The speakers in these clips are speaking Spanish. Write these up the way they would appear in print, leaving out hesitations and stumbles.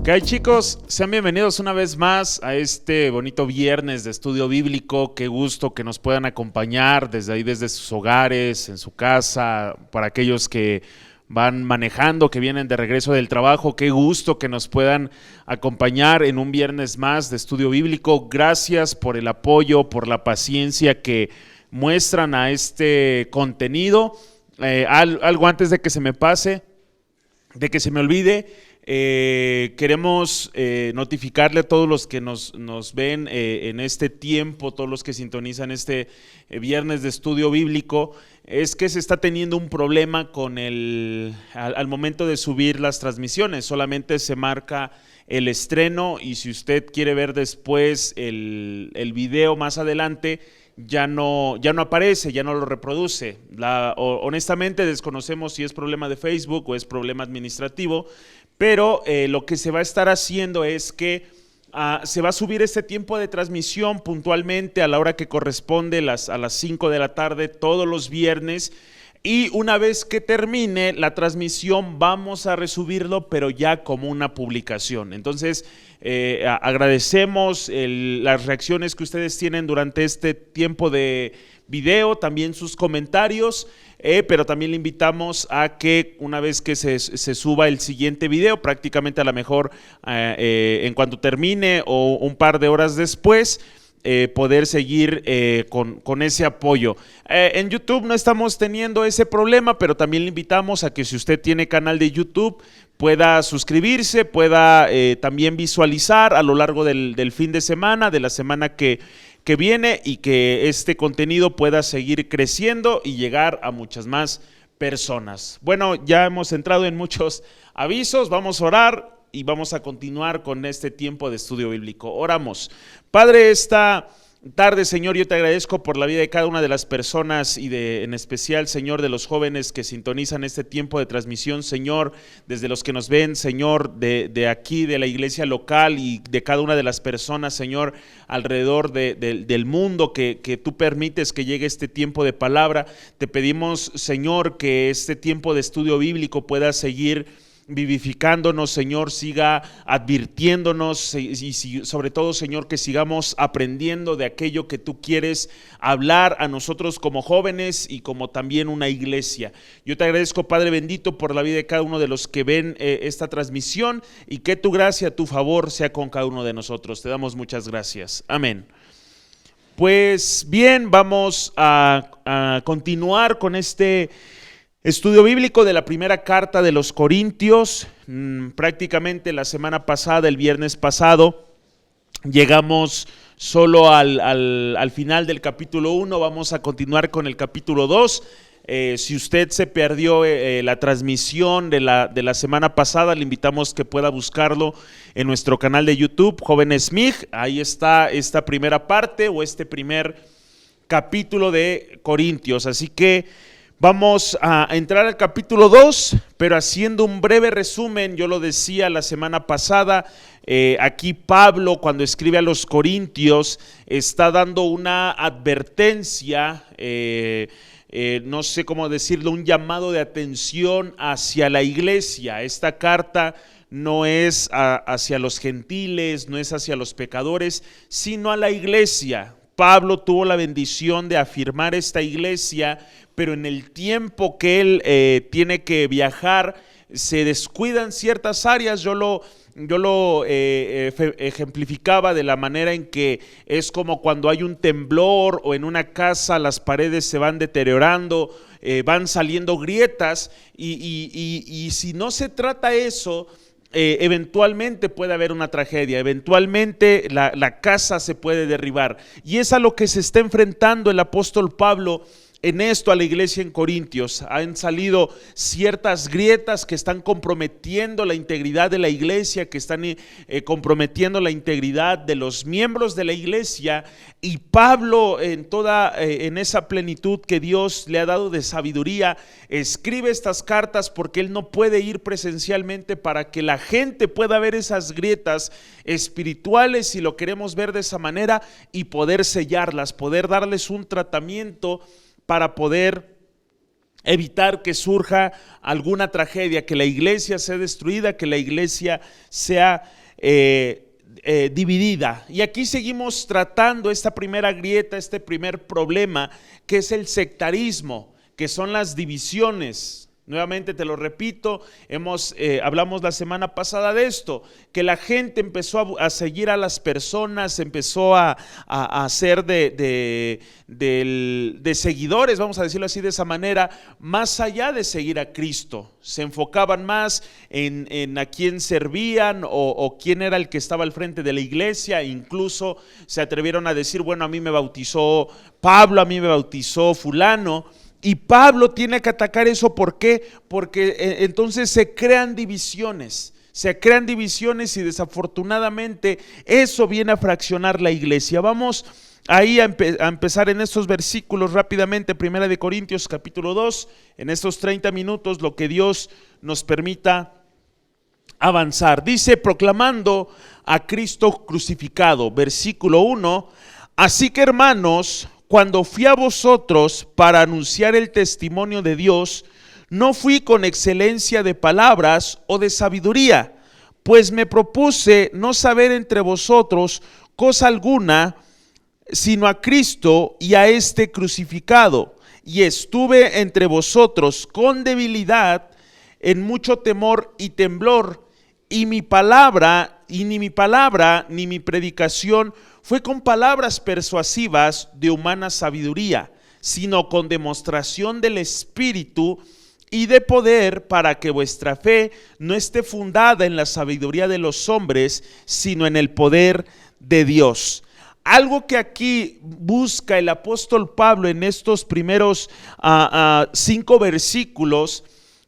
¿Qué hay, chicos? Sean bienvenidos una vez más a este bonito viernes de estudio bíblico. Qué gusto que nos puedan acompañar desde ahí, desde sus hogares, en su casa, para aquellos que van manejando, que vienen de regreso del trabajo. Qué gusto que nos puedan acompañar en un viernes más de estudio bíblico. Gracias por el apoyo, por la paciencia que muestran a este contenido. Algo antes de que se me pase, de que se me olvide. Queremos notificarle a todos los que nos ven en este tiempo, todos los que sintonizan este viernes de estudio bíblico, es que se está teniendo un problema con al momento de subir las transmisiones. Solamente se marca el estreno, y si usted quiere ver después el video más adelante, ya no aparece, ya no lo reproduce. Honestamente desconocemos si es problema de Facebook o es problema administrativo, pero lo que se va a estar haciendo es que se va a subir este tiempo de transmisión puntualmente a la hora que corresponde, a las 5 de la tarde todos los viernes. Y una vez que termine la transmisión vamos a resubirlo, pero ya como una publicación. Entonces agradecemos las reacciones que ustedes tienen durante este tiempo de video, también sus comentarios, pero también le invitamos a que una vez que se suba el siguiente video, prácticamente a lo mejor en cuanto termine o un par de horas después, poder seguir con ese apoyo. En YouTube no estamos teniendo ese problema, pero también le invitamos a que, si usted tiene canal de YouTube, pueda suscribirse, pueda también visualizar a lo largo del fin de semana, de la semana que viene, y que este contenido pueda seguir creciendo y llegar a muchas más personas. Bueno, ya hemos entrado en muchos avisos, vamos a orar y vamos a continuar con este tiempo de estudio bíblico. Oramos. Padre, esta tarde, Señor, yo te agradezco por la vida de cada una de las personas y en especial, Señor, de los jóvenes que sintonizan este tiempo de transmisión, Señor, desde los que nos ven, Señor, de aquí, de la iglesia local, y de cada una de las personas, Señor, alrededor del mundo que tú permites que llegue este tiempo de palabra. Te pedimos, Señor, que este tiempo de estudio bíblico pueda seguir vivificándonos, Señor, siga advirtiéndonos, y sobre todo, Señor, que sigamos aprendiendo de aquello que tú quieres hablar a nosotros como jóvenes y como también una iglesia. Yo te agradezco, Padre bendito, por la vida de cada uno de los que ven esta transmisión, y que tu gracia, tu favor sea con cada uno de nosotros. Te damos muchas gracias. Amén. Pues bien, vamos a continuar con este estudio bíblico de la primera carta de los Corintios. Prácticamente la semana pasada, el viernes pasado, llegamos solo al final del capítulo 1. Vamos a continuar con el capítulo 2. Si usted se perdió la transmisión de la semana pasada, le invitamos que pueda buscarlo en nuestro canal de YouTube, Jóvenes MIG. Ahí está esta primera parte, o este primer capítulo de Corintios. Así que vamos a entrar al capítulo 2, pero haciendo un breve resumen. Yo lo decía la semana pasada, aquí Pablo, cuando escribe a los Corintios, está dando una advertencia, no sé cómo decirlo, un llamado de atención hacia la iglesia. Esta carta no es hacia los gentiles, no es hacia los pecadores, sino a la iglesia. Pablo tuvo la bendición de afirmar esta iglesia, pero en el tiempo que él tiene que viajar, se descuidan ciertas áreas. Yo lo ejemplificaba de la manera en que es como cuando hay un temblor, o en una casa las paredes se van deteriorando, van saliendo grietas, y si no se trata eso, eventualmente puede haber una tragedia, eventualmente la casa se puede derribar. Y es a lo que se está enfrentando el apóstol Pablo en esto a la iglesia en Corintios. Han salido ciertas grietas que están comprometiendo la integridad de la iglesia, que están comprometiendo la integridad de los miembros de la iglesia, y Pablo, en esa plenitud que Dios le ha dado de sabiduría, escribe estas cartas, porque él no puede ir presencialmente, para que la gente pueda ver esas grietas espirituales, si lo queremos ver de esa manera, y poder sellarlas, poder darles un tratamiento para poder evitar que surja alguna tragedia, que la iglesia sea destruida, que la iglesia sea dividida. Y aquí seguimos tratando esta primera grieta, este primer problema, que es el sectarismo, que son las divisiones. Nuevamente te lo repito, hablamos la semana pasada de esto, que la gente empezó a seguir a las personas, empezó a ser de seguidores, vamos a decirlo así de esa manera, más allá de seguir a Cristo. Se enfocaban más en a quién servían o quién era el que estaba al frente de la iglesia. Incluso se atrevieron a decir, bueno, a mí me bautizó Pablo, a mí me bautizó fulano. Y Pablo tiene que atacar eso. ¿Por qué? Porque entonces se crean divisiones y desafortunadamente eso viene a fraccionar la iglesia. Vamos ahí a empezar en estos versículos rápidamente, 1 de Corintios capítulo 2, en estos 30 minutos, lo que Dios nos permita avanzar. Dice, proclamando a Cristo crucificado, versículo 1, así que hermanos, cuando fui a vosotros para anunciar el testimonio de Dios, no fui con excelencia de palabras o de sabiduría, pues me propuse no saber entre vosotros cosa alguna, sino a Cristo y a este crucificado. Y estuve entre vosotros con debilidad, en mucho temor y temblor, y ni mi palabra ni mi predicación fue con palabras persuasivas de humana sabiduría, sino con demostración del Espíritu y de poder, para que vuestra fe no esté fundada en la sabiduría de los hombres, sino en el poder de Dios. Algo que aquí busca el apóstol Pablo en estos primeros 5 versículos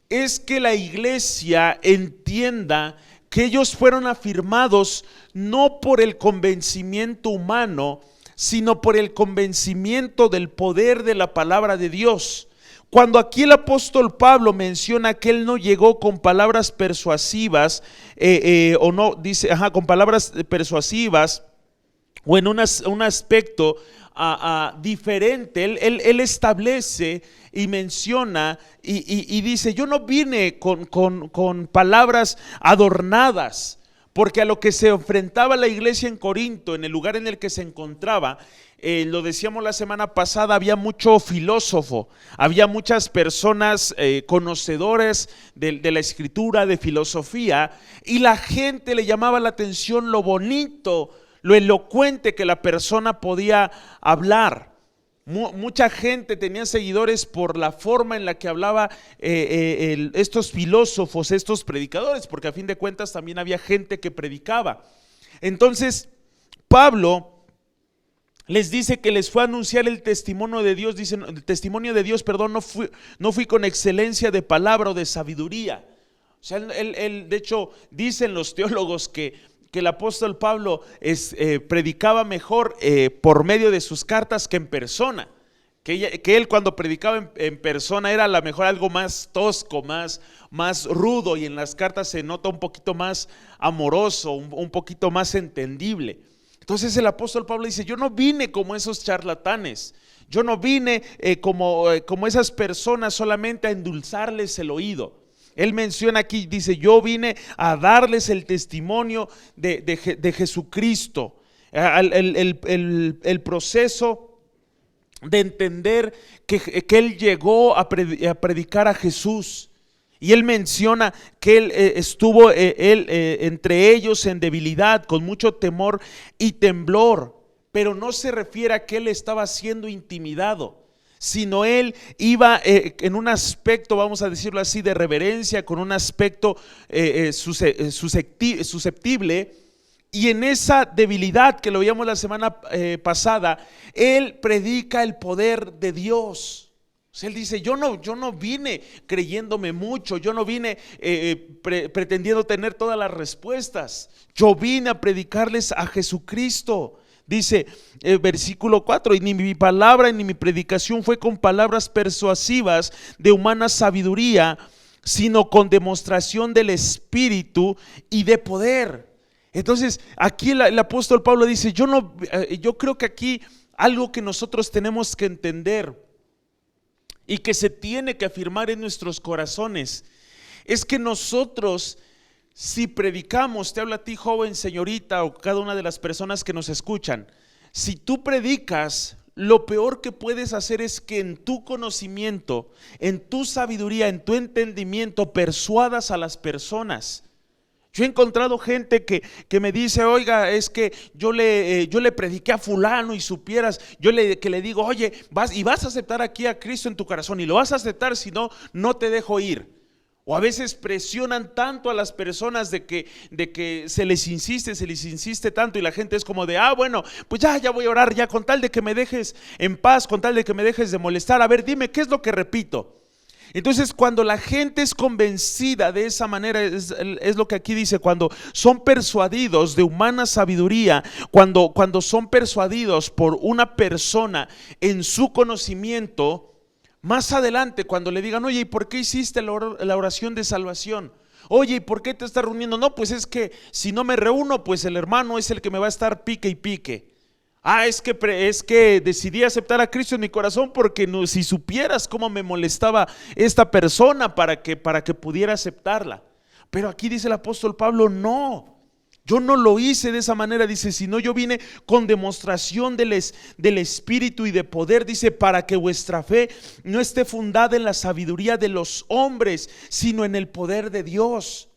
es que la iglesia entienda que ellos fueron afirmados no por el convencimiento humano, sino por el convencimiento del poder de la palabra de Dios. Cuando aquí el apóstol Pablo menciona que él no llegó con palabras persuasivas, con palabras persuasivas o en un aspecto diferente, él establece y menciona y dice, yo no vine con palabras adornadas, porque a lo que se enfrentaba la iglesia en Corinto, en el lugar en el que se encontraba, lo decíamos la semana pasada, había mucho filósofo, había muchas personas conocedoras de la escritura, de filosofía, y la gente le llamaba la atención lo bonito, lo elocuente que la persona podía hablar. Mucha gente tenía seguidores por la forma en la que hablaba estos filósofos, estos predicadores, porque a fin de cuentas también había gente que predicaba. Entonces Pablo les dice que les fue a anunciar el testimonio de Dios, dicen, el testimonio de Dios, perdón, no fui con excelencia de palabra o de sabiduría. O sea, de hecho, dicen los teólogos que el apóstol Pablo predicaba mejor por medio de sus cartas que en persona, que él cuando predicaba en persona era a lo mejor algo más tosco, más rudo, y en las cartas se nota un poquito más amoroso, un poquito más entendible. Entonces el apóstol Pablo dice, yo no vine como esos charlatanes, yo no vine como esas personas solamente a endulzarles el oído. Él menciona aquí, dice, yo vine a darles el testimonio de Jesucristo, el proceso de entender que Él llegó a predicar a Jesús. Y él menciona que él estuvo entre ellos en debilidad, con mucho temor y temblor, pero no se refiere a que él estaba siendo intimidado, sino él iba en un aspecto, vamos a decirlo así, de reverencia, con un aspecto susceptible, y en esa debilidad que lo veíamos la semana pasada, él predica el poder de Dios. O sea, él dice, yo no vine creyéndome mucho, yo no vine pretendiendo tener todas las respuestas, yo vine a predicarles a Jesucristo. Dice versículo 4, y ni mi palabra ni mi predicación fue con palabras persuasivas de humana sabiduría, sino con demostración del Espíritu y de poder. Entonces aquí el apóstol Pablo dice, yo creo que aquí algo que nosotros tenemos que entender, y que se tiene que afirmar en nuestros corazones es que nosotros, si predicamos, te hablo a ti joven, señorita, o cada una de las personas que nos escuchan, si tú predicas, lo peor que puedes hacer es que en tu conocimiento, en tu sabiduría, en tu entendimiento, persuadas a las personas. Yo he encontrado gente que me dice, oiga, es que yo le prediqué a fulano y supieras, que le digo, oye, vas a aceptar aquí a Cristo en tu corazón y lo vas a aceptar, si no, no te dejo ir. O a veces presionan tanto a las personas de que se les insiste tanto y la gente es como de, bueno, pues ya voy a orar, ya con tal de que me dejes en paz, con tal de que me dejes de molestar, a ver, dime, ¿qué es lo que repito? Entonces, cuando la gente es convencida de esa manera, es lo que aquí dice, cuando son persuadidos de humana sabiduría, cuando son persuadidos por una persona en su conocimiento, más adelante cuando le digan, oye, ¿y por qué hiciste la oración de salvación? Oye, ¿y por qué te estás reuniendo? No, pues es que si no me reúno, pues el hermano es el que me va a estar pique y pique. Es que decidí aceptar a Cristo en mi corazón porque no, si supieras cómo me molestaba esta persona para que pudiera aceptarla. Pero aquí dice el apóstol Pablo, no, yo no lo hice de esa manera, dice, sino yo vine con demostración del Espíritu y de poder, dice, para que vuestra fe no esté fundada en la sabiduría de los hombres, sino en el poder de Dios.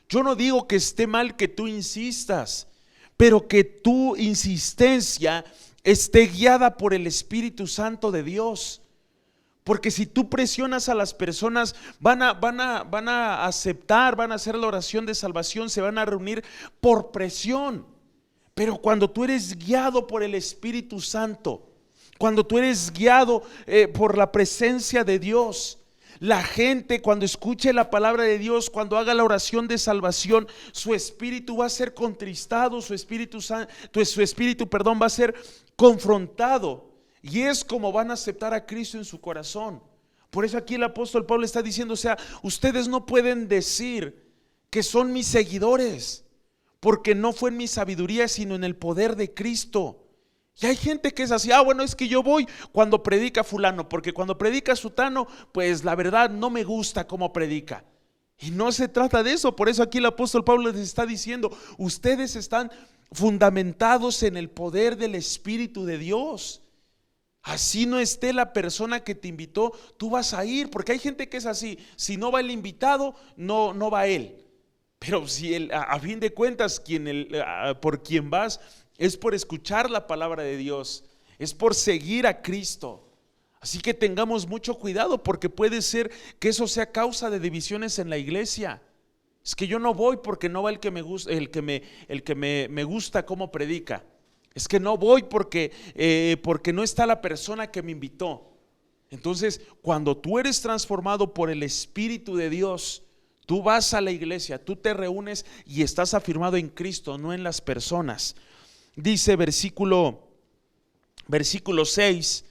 Yo no digo que esté mal que tú insistas, pero que tu insistencia esté guiada por el Espíritu Santo de Dios. Porque si tú presionas a las personas, van a aceptar, van a hacer la oración de salvación, se van a reunir por presión. Pero cuando tú eres guiado por el Espíritu Santo, cuando tú eres guiado por la presencia de Dios, la gente cuando escuche la palabra de Dios, cuando haga la oración de salvación, su espíritu va a ser contristado, su espíritu va a ser confrontado. Y es como van a aceptar a Cristo en su corazón. Por eso aquí el apóstol Pablo está diciendo, o sea, ustedes no pueden decir que son mis seguidores, porque no fue en mi sabiduría, sino en el poder de Cristo. Y hay gente que es así, bueno, es que yo voy cuando predica fulano, porque cuando predica sutano, pues la verdad no me gusta cómo predica. Y no se trata de eso. Por eso aquí el apóstol Pablo les está diciendo, ustedes están fundamentados en el poder del Espíritu de Dios. Así no esté la persona que te invitó, tú vas a ir, porque hay gente que es así, si no va el invitado, no va él. Pero si a fin de cuentas por quien vas es por escuchar la palabra de Dios, es por seguir a Cristo. Así que tengamos mucho cuidado, porque puede ser que eso sea causa de divisiones en la iglesia. Es que yo no voy porque no va el que me gusta cómo predica. Es que no voy porque no está la persona que me invitó. Entonces, cuando tú eres transformado por el Espíritu de Dios, tú vas a la iglesia, tú te reúnes y estás afirmado en Cristo, no en las personas. Dice versículo 6,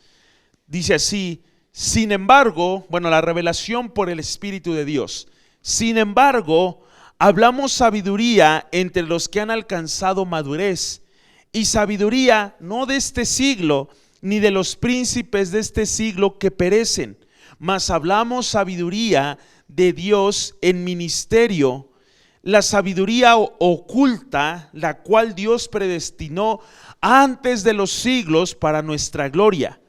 dice así, sin embargo, la revelación por el Espíritu de Dios. Sin embargo, hablamos sabiduría entre los que han alcanzado madurez, y sabiduría no de este siglo, ni de los príncipes de este siglo que perecen, mas hablamos sabiduría de Dios en ministerio, la sabiduría oculta, la cual Dios predestinó antes de los siglos para nuestra gloria,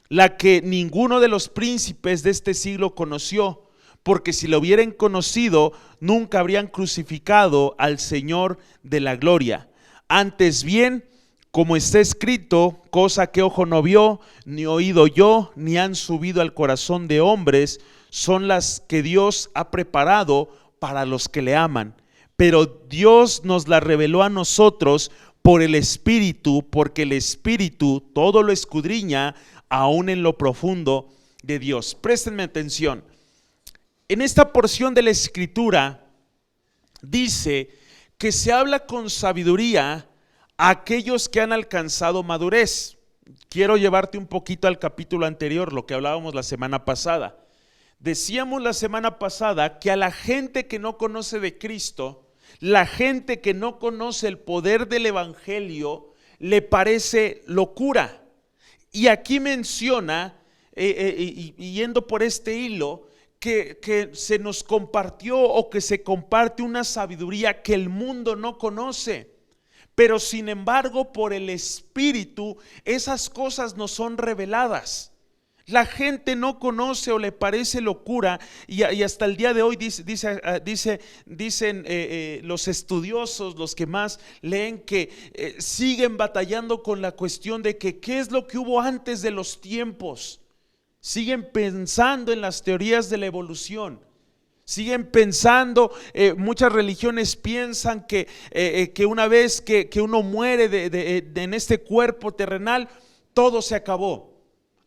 la que ninguno de los príncipes de este siglo conoció, porque si lo hubieran conocido, nunca habrían crucificado al Señor de la gloria. Antes bien, como está escrito, cosa que ojo no vio, ni oído oyó, ni han subido al corazón de hombres, son las que Dios ha preparado para los que le aman. Pero Dios nos la reveló a nosotros por el Espíritu, porque el Espíritu todo lo escudriña, aún en lo profundo de Dios. Préstenme atención. En esta porción de la Escritura dice que se habla con sabiduría a aquellos que han alcanzado madurez. Quiero llevarte un poquito al capítulo anterior, lo que hablábamos la semana pasada. Decíamos la semana pasada que a la gente que no conoce de Cristo, la gente que no conoce el poder del Evangelio, le parece locura. Y aquí menciona y yendo por este hilo, que se nos compartió o que se comparte una sabiduría que el mundo no conoce. Pero sin embargo, por el Espíritu, esas cosas nos son reveladas. La gente no conoce o le parece locura, y hasta el día de hoy dicen los estudiosos, los que más leen, que siguen batallando con la cuestión de que qué es lo que hubo antes de los tiempos. Siguen pensando en las teorías de la evolución. Siguen pensando, muchas religiones piensan que una vez que uno muere en este cuerpo terrenal, todo se acabó.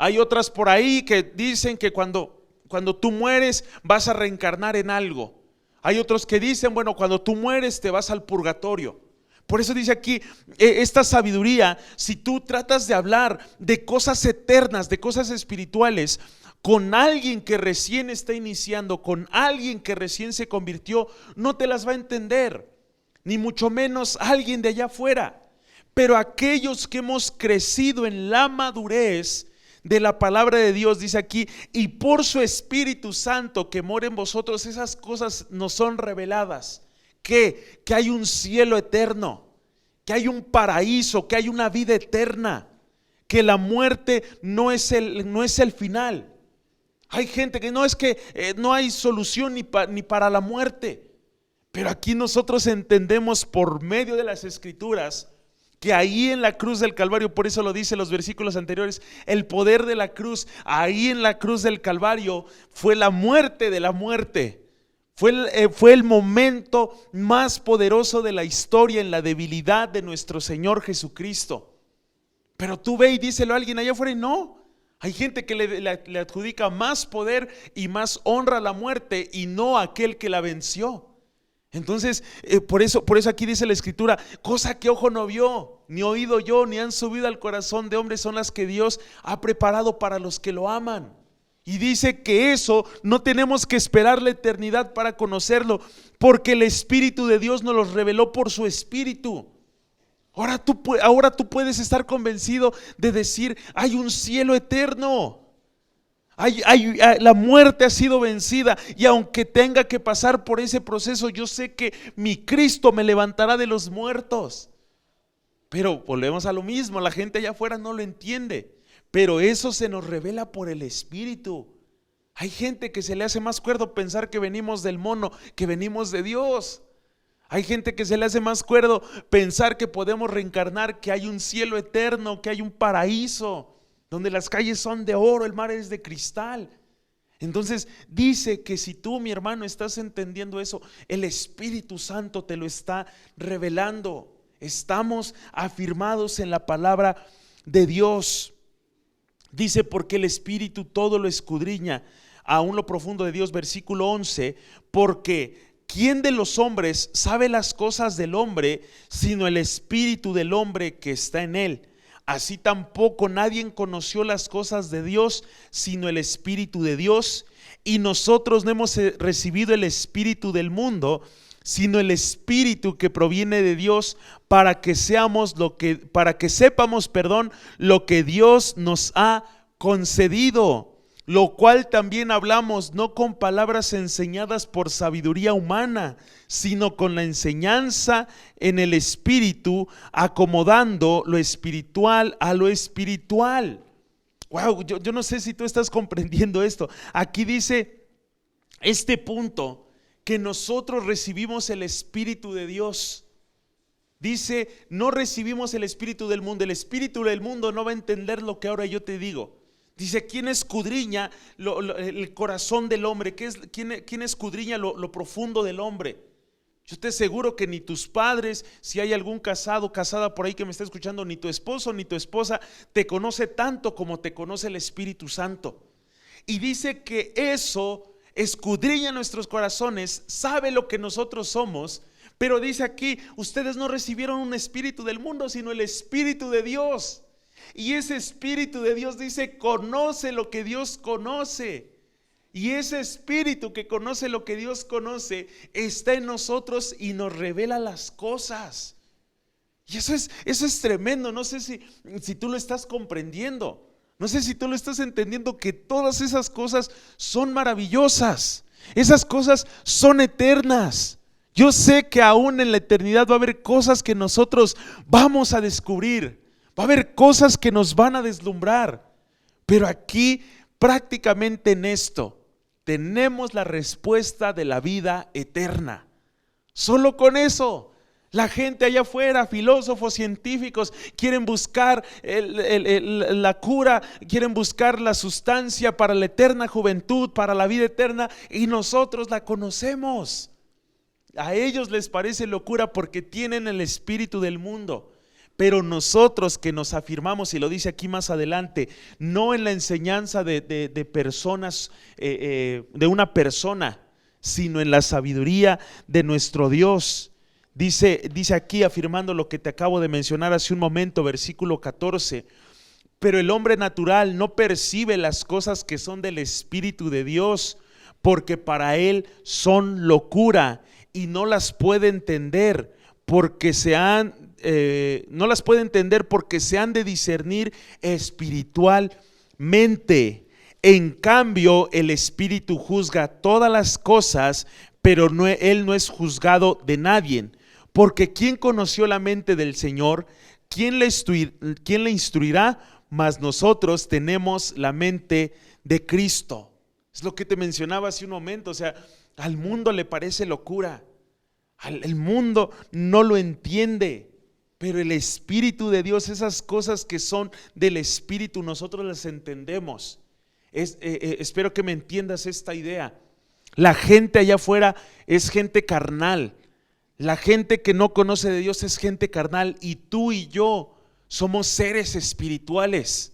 Hay otras por ahí que dicen que cuando tú mueres vas a reencarnar en algo. Hay otros que dicen, bueno, cuando tú mueres te vas al purgatorio. Por eso dice aquí, esta sabiduría, si tú tratas de hablar de cosas eternas, de cosas espirituales, con alguien que recién está iniciando, con alguien que recién se convirtió, no te las va a entender, ni mucho menos alguien de allá afuera. Pero aquellos que hemos crecido en la madurez de la palabra de Dios, dice aquí, y por su Espíritu Santo que mora en vosotros, esas cosas nos son reveladas. Que hay un cielo eterno, que hay un paraíso, que hay una vida eterna, que la muerte no es el final. Hay gente que no hay solución ni para la muerte. Pero aquí nosotros entendemos por medio de las Escrituras que ahí en la cruz del Calvario, por eso lo dice los versículos anteriores, el poder de la cruz, ahí en la cruz del Calvario fue la muerte de la muerte. Fue el momento más poderoso de la historia en la debilidad de nuestro Señor Jesucristo. Pero tú ve y díselo a alguien allá afuera y no. Hay gente que le adjudica más poder y más honra a la muerte y no a aquel que la venció. Entonces, por eso aquí dice la Escritura, cosa que ojo no vio, ni oído oyó, ni han subido al corazón de hombre, son las que Dios ha preparado para los que lo aman. Y dice que eso no tenemos que esperar la eternidad para conocerlo, porque el Espíritu de Dios nos lo reveló por su Espíritu. Ahora tú puedes estar convencido de decir, hay un cielo eterno. La muerte ha sido vencida, y aunque tenga que pasar por ese proceso, yo sé que mi Cristo me levantará de los muertos. Pero volvemos a lo mismo, la gente allá afuera no lo entiende, pero eso se nos revela por el Espíritu. Hay gente que se le hace más cuerdo pensar que venimos del mono, que venimos de Dios. Hay gente que se le hace más cuerdo pensar que podemos reencarnar, que hay un cielo eterno, que hay un paraíso donde las calles son de oro, el mar es de cristal. Entonces dice que si tú, mi hermano, estás entendiendo eso, el Espíritu Santo te lo está revelando. Estamos afirmados en la palabra de Dios. Dice, porque el Espíritu todo lo escudriña, aún lo profundo de Dios, versículo 11, porque ¿quién de los hombres sabe las cosas del hombre, sino el espíritu del hombre que está en él? Así tampoco nadie conoció las cosas de Dios, sino el Espíritu de Dios. Y nosotros no hemos recibido el espíritu del mundo, sino el Espíritu que proviene de Dios, para que sepamos, lo que Dios nos ha concedido. Lo cual también hablamos, no con palabras enseñadas por sabiduría humana, sino con la enseñanza en el Espíritu, acomodando lo espiritual a lo espiritual. Wow, yo no sé si tú estás comprendiendo esto. Aquí dice este punto, que nosotros recibimos el Espíritu de Dios. Dice, no recibimos el espíritu del mundo. El espíritu del mundo no va a entender lo que ahora yo te digo. Dice, ¿quién escudriña el corazón del hombre? ¿Quién escudriña lo profundo del hombre? Yo te aseguro que ni tus padres, si hay algún casado, casada por ahí que me está escuchando, ni tu esposo ni tu esposa te conoce tanto como te conoce el Espíritu Santo. Y dice que eso escudriña nuestros corazones, sabe lo que nosotros somos. Pero dice aquí, ustedes no recibieron un espíritu del mundo, sino el Espíritu de Dios. Y ese Espíritu de Dios dice, conoce lo que Dios conoce. Y ese Espíritu que conoce lo que Dios conoce está en nosotros y nos revela las cosas. Y eso es tremendo. No sé si tú lo estás comprendiendo. No sé si tú lo estás entendiendo, que todas esas cosas son maravillosas. Esas cosas son eternas. Yo sé que aún en la eternidad va a haber cosas que nosotros vamos a descubrir. Va a haber cosas que nos van a deslumbrar. Pero aquí, prácticamente en esto, tenemos la respuesta de la vida eterna. Solo con eso. La gente allá afuera, filósofos, científicos, quieren buscar la cura, quieren buscar la sustancia para la eterna juventud, para la vida eterna, y nosotros la conocemos. A ellos les parece locura porque tienen el espíritu del mundo. Pero nosotros que nos afirmamos, y lo dice aquí más adelante, no en la enseñanza de personas, de una persona, sino en la sabiduría de nuestro Dios. Dice aquí, afirmando lo que te acabo de mencionar hace un momento, versículo 14: pero el hombre natural no percibe las cosas que son del Espíritu de Dios, porque para él son locura y no las puede entender, porque se han de discernir espiritualmente. En cambio, el Espíritu juzga todas las cosas, pero él no es juzgado de nadie. Porque ¿quién conoció la mente del Señor? ¿Quién le instruirá? Mas nosotros tenemos la mente de Cristo. Es lo que te mencionaba hace un momento. O sea, al mundo le parece locura. El mundo no lo entiende. Pero el Espíritu de Dios, esas cosas que son del Espíritu, nosotros las entendemos. Espero que me entiendas esta idea. La gente allá afuera es gente carnal. La gente que no conoce de Dios es gente carnal, y tú y yo somos seres espirituales.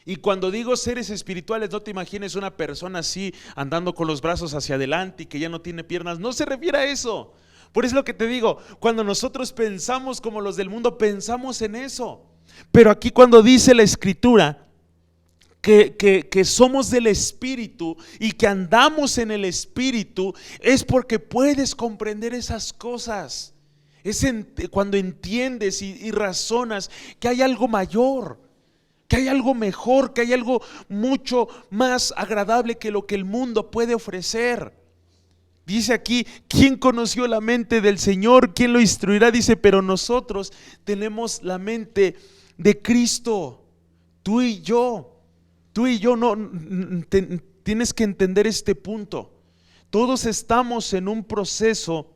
Y cuando digo seres espirituales, no te imagines una persona así andando con los brazos hacia adelante y que ya no tiene piernas. No se refiere a eso. Por eso es lo que te digo, cuando nosotros pensamos como los del mundo, pensamos en eso. Pero aquí cuando dice la Escritura que somos del Espíritu y que andamos en el Espíritu, es porque puedes comprender esas cosas. Es cuando entiendes y razonas que hay algo mayor, que hay algo mejor, que hay algo mucho más agradable que lo que el mundo puede ofrecer. Dice aquí, ¿quién conoció la mente del Señor? ¿Quién lo instruirá? Dice, pero nosotros tenemos la mente de Cristo. Tú y yo tienes que entender este punto. Todos estamos en un proceso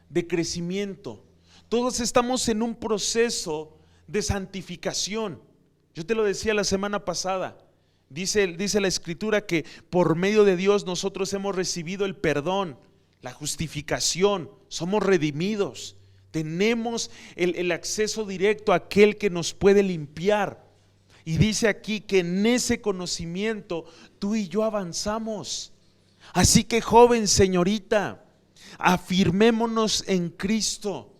de crecimiento. Todos estamos en un proceso de santificación. Yo te lo decía la semana pasada. Dice la Escritura que por medio de Dios nosotros hemos recibido el perdón, la justificación, somos redimidos. Tenemos el acceso directo a aquel que nos puede limpiar. Y dice aquí que en ese conocimiento tú y yo avanzamos. Así que, joven, señorita, afirmémonos en Cristo.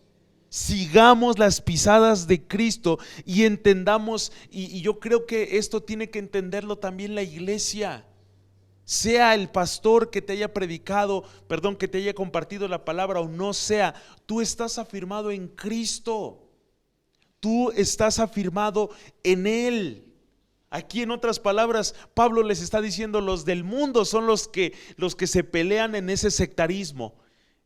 Sigamos las pisadas de Cristo y entendamos, y yo creo que esto tiene que entenderlo también la iglesia. Sea el pastor que te haya predicado, que te haya compartido la palabra o no sea, tú estás afirmado en Cristo. Tú estás afirmado en Él. Aquí, en otras palabras, Pablo les está diciendo, los del mundo son los que se pelean en ese sectarismo,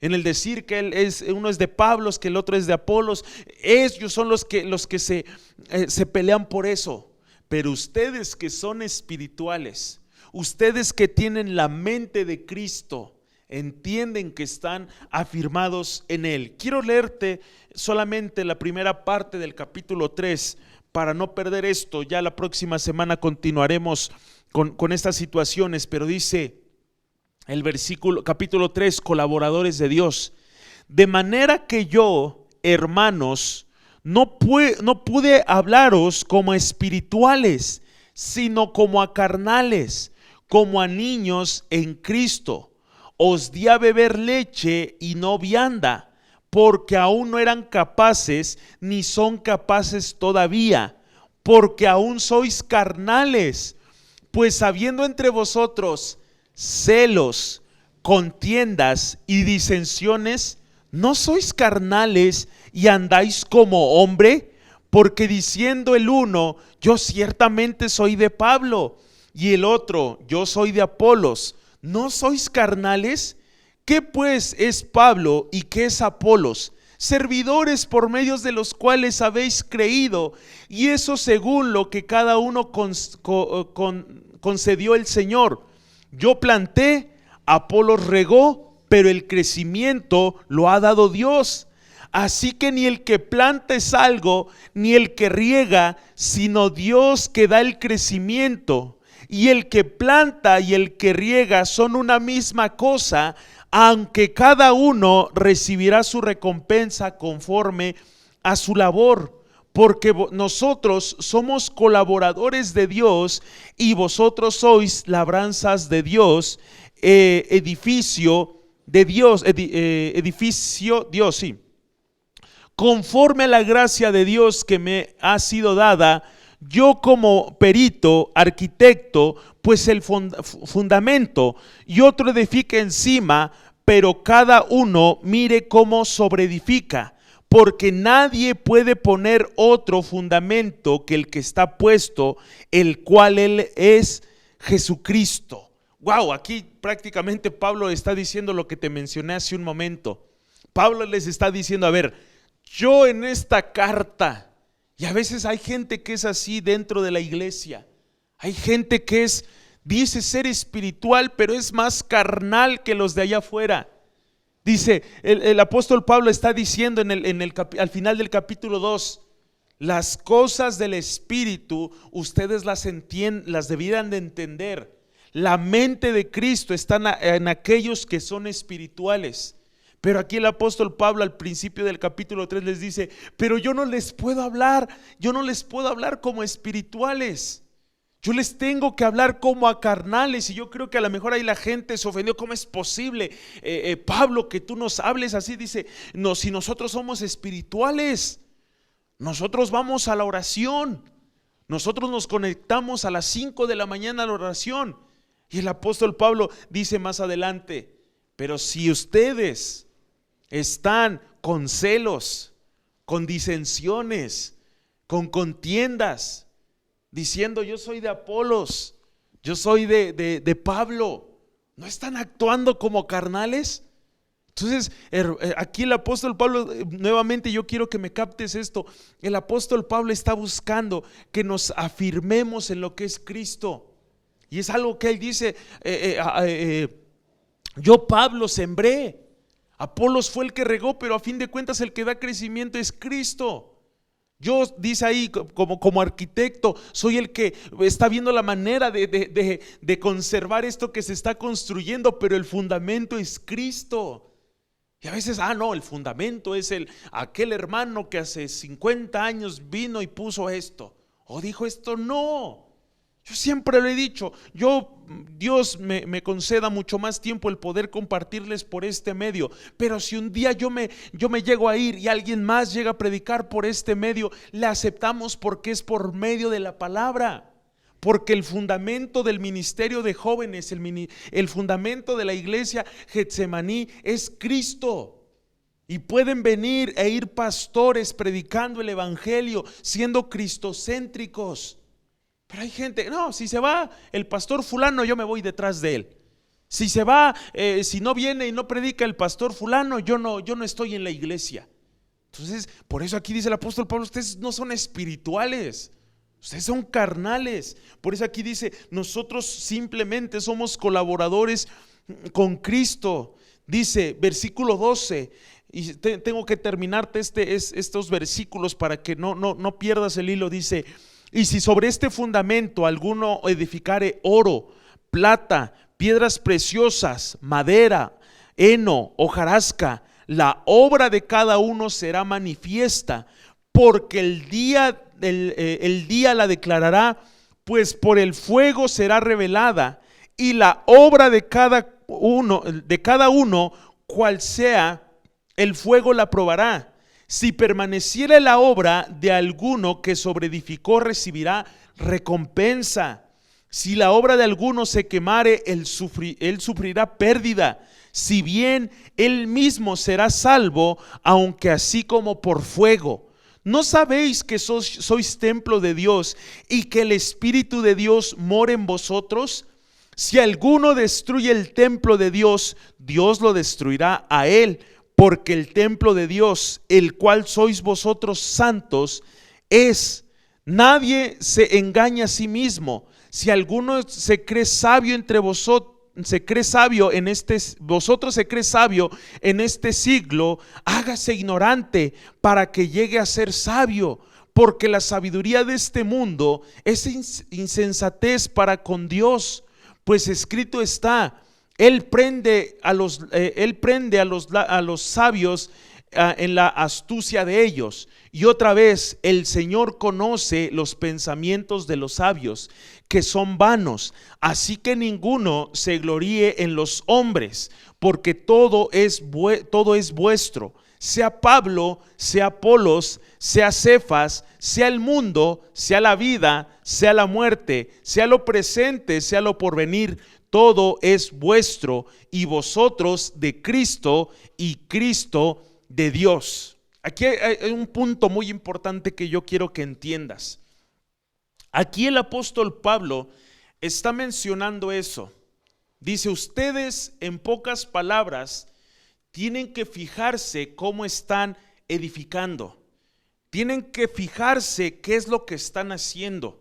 en el decir que uno es de Pablo, que el otro es de Apolos. Ellos son los que se pelean por eso. Pero ustedes que son espirituales, ustedes que tienen la mente de Cristo, entienden que están afirmados en Él. Quiero leerte solamente la primera parte del capítulo 3 para no perder esto. Ya la próxima semana continuaremos con estas situaciones, pero dice el capítulo 3, colaboradores de Dios: de manera que yo, hermanos, no pude hablaros como a espirituales, sino como a carnales, como a niños en Cristo. Os di a beber leche y no vianda, porque aún no eran capaces, ni son capaces todavía, porque aún sois carnales. Pues habiendo entre vosotros celos, contiendas y disensiones, ¿no sois carnales y andáis como hombre? Porque diciendo el uno, yo ciertamente soy de Pablo, y el otro, yo soy de Apolos, ¿no sois carnales? ¿Qué pues es Pablo y qué es Apolos? Servidores por medios de los cuales habéis creído, y eso según lo que cada uno concedió el Señor. Yo planté, Apolos regó, pero el crecimiento lo ha dado Dios. Así que ni el que planta es algo, ni el que riega, sino Dios que da el crecimiento. Y el que planta y el que riega son una misma cosa, aunque cada uno recibirá su recompensa conforme a su labor. Porque nosotros somos colaboradores de Dios y vosotros sois labranzas de Dios, edificio de Dios, edificio Dios, sí. Conforme a la gracia de Dios que me ha sido dada, yo como perito, arquitecto, pues el fundamento, y otro edifica encima, pero cada uno mire cómo sobreedifica, porque nadie puede poner otro fundamento que el que está puesto, el cual él es Jesucristo. Wow, aquí prácticamente Pablo está diciendo lo que te mencioné hace un momento. Pablo les está diciendo, a ver, yo en esta carta, y a veces hay gente que es así dentro de la iglesia, hay gente que dice ser espiritual, pero es más carnal que los de allá afuera. Dice, el apóstol Pablo está diciendo al final del capítulo 2, las cosas del espíritu ustedes las debieran de entender. La mente de Cristo está en aquellos que son espirituales. Pero aquí el apóstol Pablo al principio del capítulo 3 les dice, pero yo no les puedo hablar como espirituales. Yo les tengo que hablar como a carnales. Y yo creo que a lo mejor ahí la gente se ofendió. ¿Cómo es posible, Pablo, que tú nos hables así? Dice, no, si nosotros somos espirituales, nosotros vamos a la oración, nosotros nos conectamos a las 5 de la mañana a la oración. Y el apóstol Pablo dice más adelante, pero si ustedes están con celos, con disensiones, con contiendas, diciendo yo soy de Apolos, yo soy de Pablo, ¿no están actuando como carnales? Entonces aquí el apóstol Pablo, nuevamente yo quiero que me captes esto, el apóstol Pablo está buscando que nos afirmemos en lo que es Cristo. Y es algo que él dice, yo Pablo sembré, Apolos fue el que regó, pero a fin de cuentas el que da crecimiento es Cristo. Yo, dice ahí, como arquitecto, soy el que está viendo la manera de conservar esto que se está construyendo, pero el fundamento es Cristo. Y a veces, no, el fundamento es aquel hermano que hace 50 años vino y puso esto, o dijo esto. No, yo siempre lo he dicho, Dios me conceda mucho más tiempo el poder compartirles por este medio, pero si un día yo me llego a ir y alguien más llega a predicar por este medio, le aceptamos porque es por medio de la palabra. Porque el fundamento del ministerio de jóvenes, el fundamento de la iglesia Getsemaní es Cristo. Y pueden venir e ir pastores predicando el evangelio, siendo cristocéntricos. Pero hay gente, no, si se va el pastor fulano, yo me voy detrás de él. Si se va, si no viene y no predica el pastor fulano, yo no estoy en la iglesia. Entonces, por eso aquí dice el apóstol Pablo, ustedes no son espirituales, ustedes son carnales. Por eso aquí dice, nosotros simplemente somos colaboradores con Cristo. Dice, versículo 12, y tengo que terminarte estos versículos para que no pierdas el hilo. Dice, y si sobre este fundamento alguno edificare oro, plata, piedras preciosas, madera, heno, hojarasca, la obra de cada uno será manifiesta, porque el día la declarará, pues por el fuego será revelada, y la obra de cada uno, cual sea, el fuego la probará. Si permaneciera la obra de alguno que sobreedificó, recibirá recompensa. Si la obra de alguno se quemare, él sufrirá pérdida. Si bien él mismo será salvo, aunque así como por fuego. ¿No sabéis que sois templo de Dios y que el Espíritu de Dios mora en vosotros? Si alguno destruye el templo de Dios, Dios lo destruirá a él, porque el templo de Dios, el cual sois vosotros santos, es. Nadie se engaña a sí mismo. Si alguno se cree sabio entre vosotros, vosotros se cree sabio en este siglo, hágase ignorante para que llegue a ser sabio, porque la sabiduría de este mundo es insensatez para con Dios. Pues escrito está, Él prende a los sabios en la astucia de ellos. Y otra vez, el Señor conoce los pensamientos de los sabios, que son vanos. Así que ninguno se gloríe en los hombres, porque todo es vuestro. Sea Pablo, sea Apolos, sea Cefas, sea el mundo, sea la vida, sea la muerte, sea lo presente, sea lo porvenir, todo es vuestro, y vosotros de Cristo y Cristo de Dios. Aquí hay un punto muy importante que yo quiero que entiendas. Aquí el apóstol Pablo está mencionando eso. Dice, ustedes, en pocas palabras, tienen que fijarse cómo están edificando. Tienen que fijarse qué es lo que están haciendo.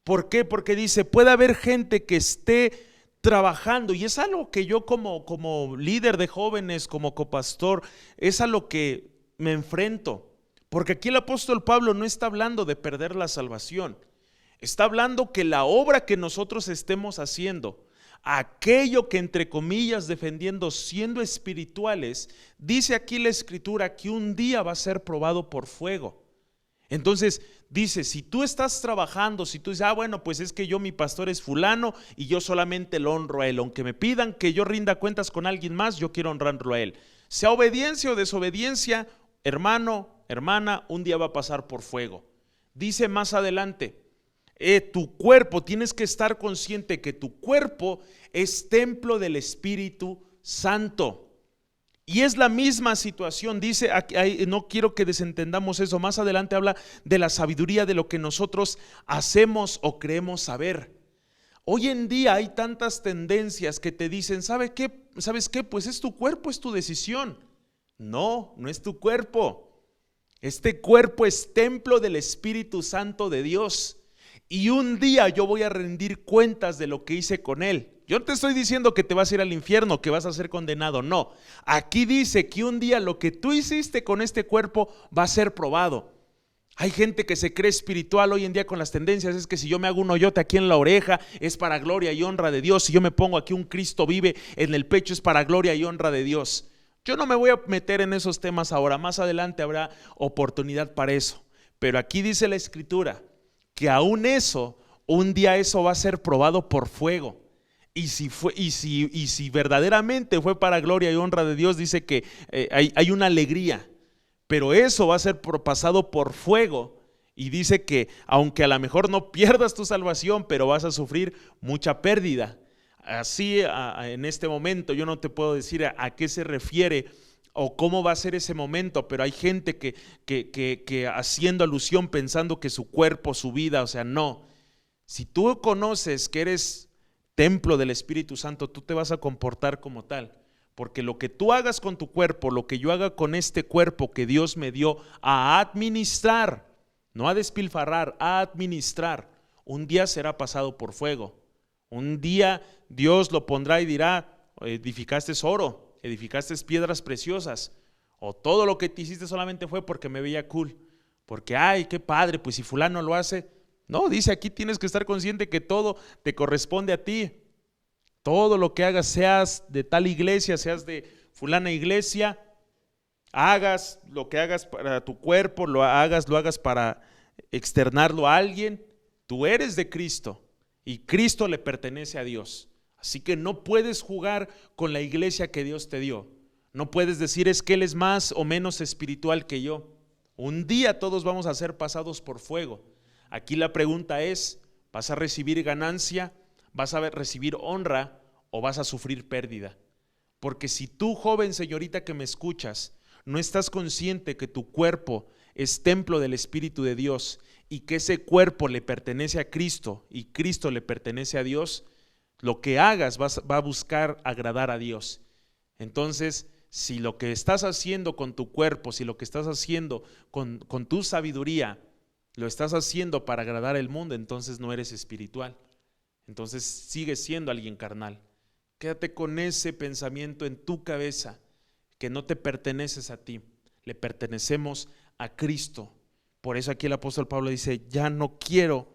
¿Por qué? Porque dice, puede haber gente que esté trabajando, y es algo que yo como líder de jóvenes, como copastor, es a lo que me enfrento. Porque aquí el apóstol Pablo no está hablando de perder la salvación. Está hablando que la obra que nosotros estemos haciendo, aquello que entre comillas defendiendo siendo espirituales, dice aquí la escritura que un día va a ser probado por fuego. Entonces dice, si tú estás trabajando, si tú dices, bueno, pues es que mi pastor es fulano y yo solamente lo honro a él, aunque me pidan que yo rinda cuentas con alguien más, yo quiero honrarlo a él. Sea obediencia o desobediencia, hermano, hermana, un día va a pasar por fuego. Dice más adelante, tu cuerpo, tienes que estar consciente que tu cuerpo es templo del Espíritu Santo. Y es la misma situación, dice, no quiero que desentendamos eso, más adelante habla de la sabiduría de lo que nosotros hacemos o creemos saber. Hoy en día hay tantas tendencias que te dicen, ¿sabes qué? Pues es tu cuerpo, es tu decisión. No, no es tu cuerpo. Este cuerpo es templo del Espíritu Santo de Dios. Y un día yo voy a rendir cuentas de lo que hice con él. Yo no te estoy diciendo que te vas a ir al infierno, que vas a ser condenado, no. Aquí dice que un día lo que tú hiciste con este cuerpo va a ser probado. Hay gente que se cree espiritual hoy en día con las tendencias, es que si yo me hago un hoyote aquí en la oreja es para gloria y honra de Dios, si yo me pongo aquí un Cristo vive en el pecho es para gloria y honra de Dios. Yo no me voy a meter en esos temas ahora, más adelante habrá oportunidad para eso. Pero aquí dice la escritura que aún eso, un día eso va a ser probado por fuego. Y si verdaderamente fue para gloria y honra de Dios, dice que hay una alegría, pero eso va a ser pasado por fuego. Y dice que aunque a lo mejor no pierdas tu salvación, pero vas a sufrir mucha pérdida. Así en este momento yo no te puedo decir a qué se refiere o cómo va a ser ese momento, pero hay gente que haciendo alusión pensando que su cuerpo, su vida, o sea, no. Si tú conoces que eres templo del Espíritu Santo, tú te vas a comportar como tal, porque lo que tú hagas con tu cuerpo, lo que yo haga con este cuerpo que Dios me dio a administrar, no a despilfarrar, a administrar, un día será pasado por fuego. Un día Dios lo pondrá y dirá, edificaste oro, edificaste piedras preciosas, o todo lo que te hiciste solamente fue porque me veía cool, porque ay, qué padre, pues si fulano lo hace. No, dice aquí tienes que estar consciente que todo te corresponde a ti. Todo lo que hagas, seas de tal iglesia, seas de fulana iglesia, hagas lo que hagas para tu cuerpo, lo hagas para externarlo a alguien, tú eres de Cristo y Cristo le pertenece a Dios. Así que no puedes jugar con la iglesia que Dios te dio. No puedes decir es que Él es más o menos espiritual que yo. Un día todos vamos a ser pasados por fuego. Aquí la pregunta es, ¿vas a recibir ganancia? ¿Vas a recibir honra o vas a sufrir pérdida? Porque si tú, joven señorita que me escuchas, no estás consciente que tu cuerpo es templo del Espíritu de Dios y que ese cuerpo le pertenece a Cristo y Cristo le pertenece a Dios, lo que hagas va a buscar agradar a Dios. Entonces, si lo que estás haciendo con tu cuerpo, si lo que estás haciendo con tu sabiduría, lo estás haciendo para agradar al mundo, entonces no eres espiritual. Entonces sigues siendo alguien carnal. Quédate con ese pensamiento en tu cabeza, que no te perteneces a ti, le pertenecemos a Cristo. Por eso aquí el apóstol Pablo dice, ya no quiero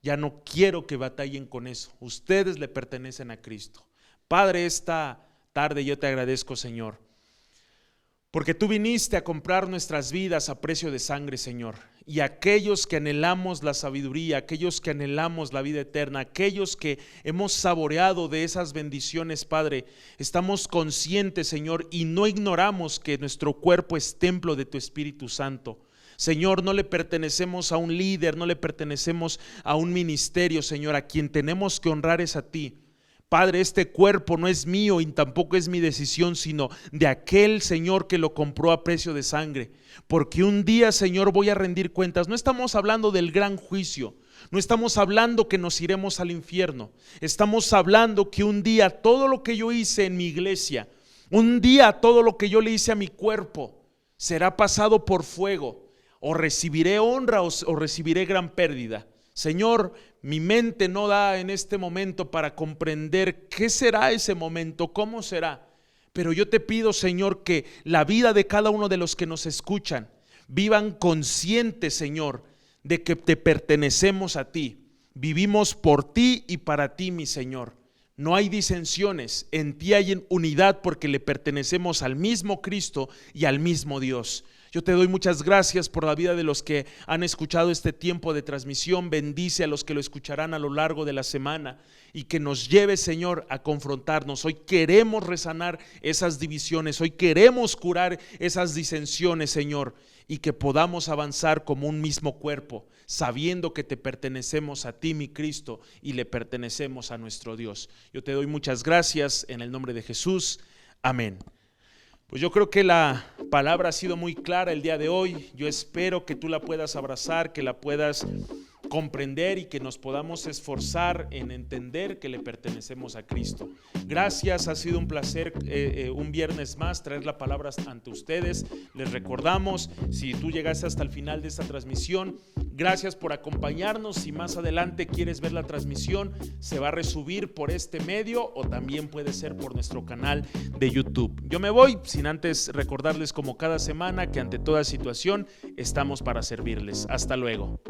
que batallen con eso. Ustedes le pertenecen a Cristo. Padre, esta tarde yo te agradezco, Señor, porque tú viniste a comprar nuestras vidas a precio de sangre, Señor. Y aquellos que anhelamos la sabiduría, aquellos que anhelamos la vida eterna, aquellos que hemos saboreado de esas bendiciones, Padre, estamos conscientes, Señor, y no ignoramos que nuestro cuerpo es templo de tu Espíritu Santo. Señor, no le pertenecemos a un líder, no le pertenecemos a un ministerio, Señor. A quien tenemos que honrar es a ti. Padre, este cuerpo no es mío y tampoco es mi decisión, sino de aquel Señor que lo compró a precio de sangre. Porque un día, Señor, voy a rendir cuentas. No estamos hablando del gran juicio, no estamos hablando que nos iremos al infierno. Estamos hablando que un día todo lo que yo hice en mi iglesia, un día todo lo que yo le hice a mi cuerpo, será pasado por fuego. O recibiré honra o recibiré gran pérdida. Señor, mi mente no da en este momento para comprender qué será ese momento, cómo será. Pero yo te pido, Señor, que la vida de cada uno de los que nos escuchan vivan conscientes, Señor, de que te pertenecemos a ti. Vivimos por ti y para ti, mi Señor. No hay disensiones, en ti hay unidad porque le pertenecemos al mismo Cristo y al mismo Dios. Yo te doy muchas gracias por la vida de los que han escuchado este tiempo de transmisión. Bendice a los que lo escucharán a lo largo de la semana y que nos lleve, Señor, a confrontarnos. Hoy queremos resanar esas divisiones, hoy queremos curar esas disensiones, Señor, y que podamos avanzar como un mismo cuerpo, sabiendo que te pertenecemos a ti, mi Cristo, y le pertenecemos a nuestro Dios. Yo te doy muchas gracias en el nombre de Jesús. Amén. Pues yo creo que la palabra ha sido muy clara el día de hoy. Yo espero que tú la puedas abrazar, que la puedas comprender y que nos podamos esforzar en entender que le pertenecemos a Cristo. Gracias, ha sido un placer un viernes más traer la palabra ante ustedes. Les recordamos, si tú llegaste hasta el final de esta transmisión, gracias por acompañarnos. Si más adelante quieres ver la transmisión, se va a resubir por este medio o también puede ser por nuestro canal de YouTube. Yo me voy sin antes recordarles como cada semana que ante toda situación estamos para servirles. Hasta luego.